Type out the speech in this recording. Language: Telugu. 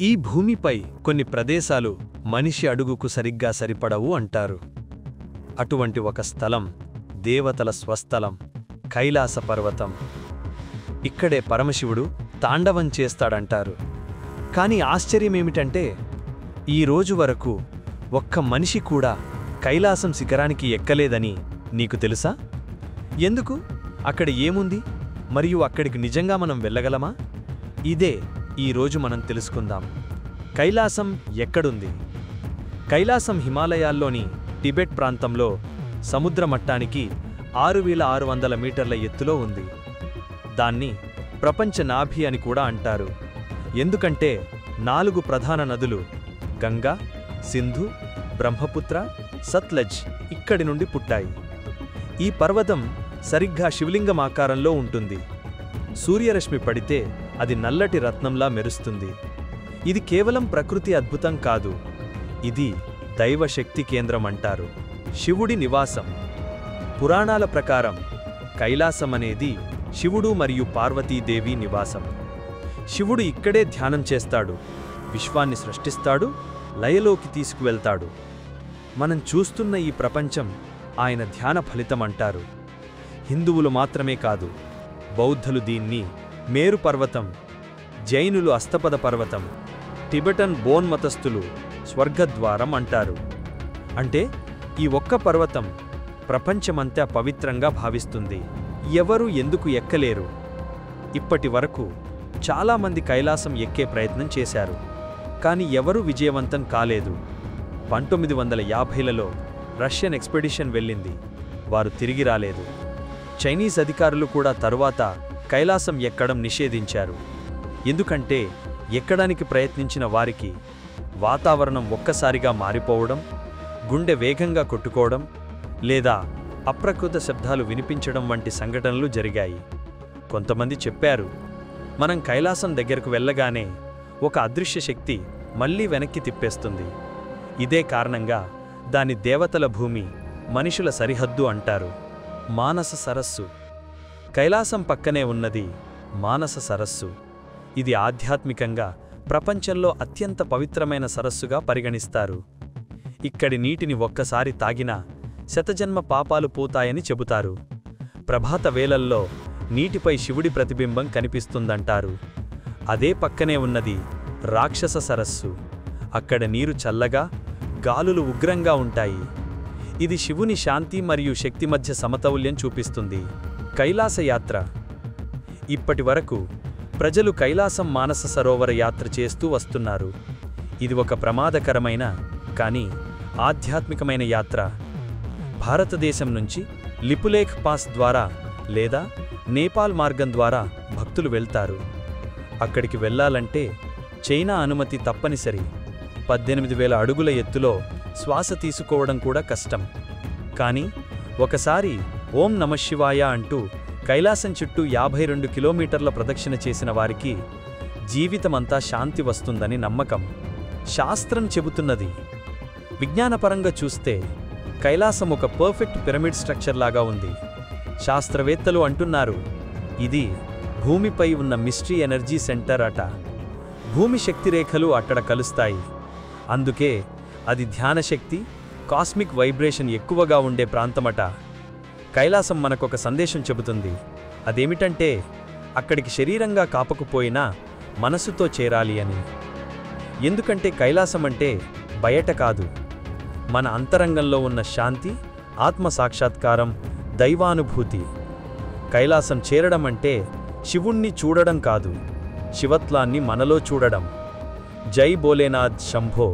ఈ భూమిపై కొన్ని ప్రదేశాలు మనిషి అడుగుకు సరిగ్గా సరిపడవు అంటారు. అటువంటి ఒక స్థలం దేవతల స్వస్థలం కైలాస పర్వతం. ఇక్కడే పరమశివుడు తాండవం చేస్తాడంటారు. కాని ఆశ్చర్యమేమిటంటే ఈ రోజు వరకు ఒక్క మనిషి కూడా కైలాసం శిఖరానికి ఎక్కలేదని నీకు తెలుసా? ఎందుకు? అక్కడ ఏముంది? మరియు అక్కడికి నిజంగా మనం వెళ్ళగలమా? ఇదే ఈరోజు మనం తెలుసుకుందాం. కైలాసం ఎక్కడుంది? కైలాసం హిమాలయాల్లోని టిబెట్ ప్రాంతంలో సముద్ర మట్టానికి 6600 మీటర్ల ఎత్తులో ఉంది. దాన్ని ప్రపంచ నాభి అని కూడా అంటారు. ఎందుకంటే 4 ప్రధాన నదులు గంగా, సింధు, బ్రహ్మపుత్ర, సత్లజ్ ఇక్కడి నుండి పుట్టాయి. ఈ పర్వతం సరిగ్గా శివలింగం ఆకారంలో ఉంటుంది. సూర్యరశ్మి పడితే అది నల్లటి రత్నంలా మెరుస్తుంది. ఇది కేవలం ప్రకృతి అద్భుతం కాదు, ఇది దైవశక్తి కేంద్రం అంటారు. శివుడి నివాసం. పురాణాల ప్రకారం కైలాసం అనేది శివుడు మరియు పార్వతీదేవి నివాసం. శివుడు ఇక్కడే ధ్యానం చేస్తాడు, విశ్వాన్ని సృష్టిస్తాడు, లయలోకి తీసుకువెళ్తాడు. మనం చూస్తున్న ఈ ప్రపంచం ఆయన ధ్యాన ఫలితమంటారు. హిందువులు మాత్రమే కాదు, బౌద్ధులు దీన్ని మేరు పర్వతం, జైనులు అస్తపద పర్వతం, టిబెటన్ బోన్ మతస్థులు స్వర్గద్వారం అంటారు. అంటే ఈ ఒక్క పర్వతం ప్రపంచమంతా పవిత్రంగా భావిస్తుంది. ఎవరు ఎందుకు ఎక్కలేరు? ఇప్పటి వరకు చాలామంది కైలాసం ఎక్కే ప్రయత్నం చేశారు, కానీ ఎవరూ విజయవంతం కాలేదు. 1950లలో రష్యన్ ఎక్స్పెడిషన్ వెళ్ళింది, వారు తిరిగి రాలేదు. చైనీస్ అధికారులు కూడా తరువాత కైలాసం ఎక్కడం నిషేధించారు. ఎందుకంటే ఎక్కడానికి ప్రయత్నించిన వారికి వాతావరణం ఒక్కసారిగా మారిపోవడం, గుండె వేగంగా కొట్టుకోవడం లేదా అప్రకృత శబ్దాలు వినిపించడం వంటి సంఘటనలు జరిగాయి. కొంతమంది చెప్పారు, మనం కైలాసం దగ్గరకు వెళ్ళగానే ఒక అదృశ్య శక్తి మళ్లీ వెనక్కి తిప్పేస్తుంది. ఇదే కారణంగా దాని దేవతల భూమి, మనుషుల సరిహద్దు అంటారు. మానస సరస్సు. కైలాసం పక్కనే ఉన్నది మానస సరస్సు. ఇది ఆధ్యాత్మికంగా ప్రపంచంలో అత్యంత పవిత్రమైన సరస్సుగా పరిగణిస్తారు. ఇక్కడి నీటిని ఒక్కసారి తాగినా శతజన్మ పాపాలు పోతాయని చెబుతారు. ప్రభాత వేళల్లో నీటిపై శివుడి ప్రతిబింబం కనిపిస్తుందంటారు. అదే పక్కనే ఉన్నది రాక్షస సరస్సు. అక్కడ నీరు చల్లగా, గాలులు ఉగ్రంగా ఉంటాయి. ఇది శివుని శాంతి మరియు శక్తి మధ్య సమతౌల్యం చూపిస్తుంది. కైలాస యాత్ర. ఇప్పటి వరకు ప్రజలు కైలాసం మానస సరోవర యాత్ర చేస్తూ వస్తున్నారు. ఇది ఒక ప్రమాదకరమైన కానీ ఆధ్యాత్మికమైన యాత్ర. భారతదేశం నుంచి లిపులేఖ్ పాస్ ద్వారా లేదా నేపాల్ మార్గం ద్వారా భక్తులు వెళ్తారు. అక్కడికి వెళ్ళాలంటే చైనా అనుమతి తప్పనిసరి. 18,000 అడుగుల ఎత్తులో శ్వాస తీసుకోవడం కూడా కష్టం. కానీ ఒకసారి ఓం నమఃశివాయ అంటూ కైలాసం చుట్టూ 52 కిలోమీటర్ల ప్రదక్షిణ చేసిన వారికి జీవితమంతా శాంతి వస్తుందని నమ్మకం. శాస్త్రం చెబుతున్నది. విజ్ఞానపరంగా చూస్తే కైలాసం ఒక పర్ఫెక్ట్ పిరమిడ్ స్ట్రక్చర్ లాగా ఉంది. శాస్త్రవేత్తలు అంటున్నారు, ఇది భూమిపై ఉన్న మిస్టరీ ఎనర్జీ సెంటర్ అట. భూమి శక్తిరేఖలు అక్కడ కలుస్తాయి. అందుకే అది ధ్యానశక్తి, కాస్మిక్ వైబ్రేషన్ ఎక్కువగా ఉండే ప్రాంతమట. కైలాసం మనకొక సందేశం చెబుతుంది. అదేమిటంటే అక్కడికి శరీరంగా కాపకపోయినా మనసుతో చేరాలి అని. ఎందుకంటే కైలాసం అంటే బయట కాదు, మన అంతరంగంలో ఉన్న శాంతి, ఆత్మ సాక్షాత్కారం, దైవానుభూతి. కైలాసం చేరడం అంటే శివుణ్ణి చూడడం కాదు, శివత్వాన్ని మనలో చూడడం. జై భోలేనాథ్ శంభో.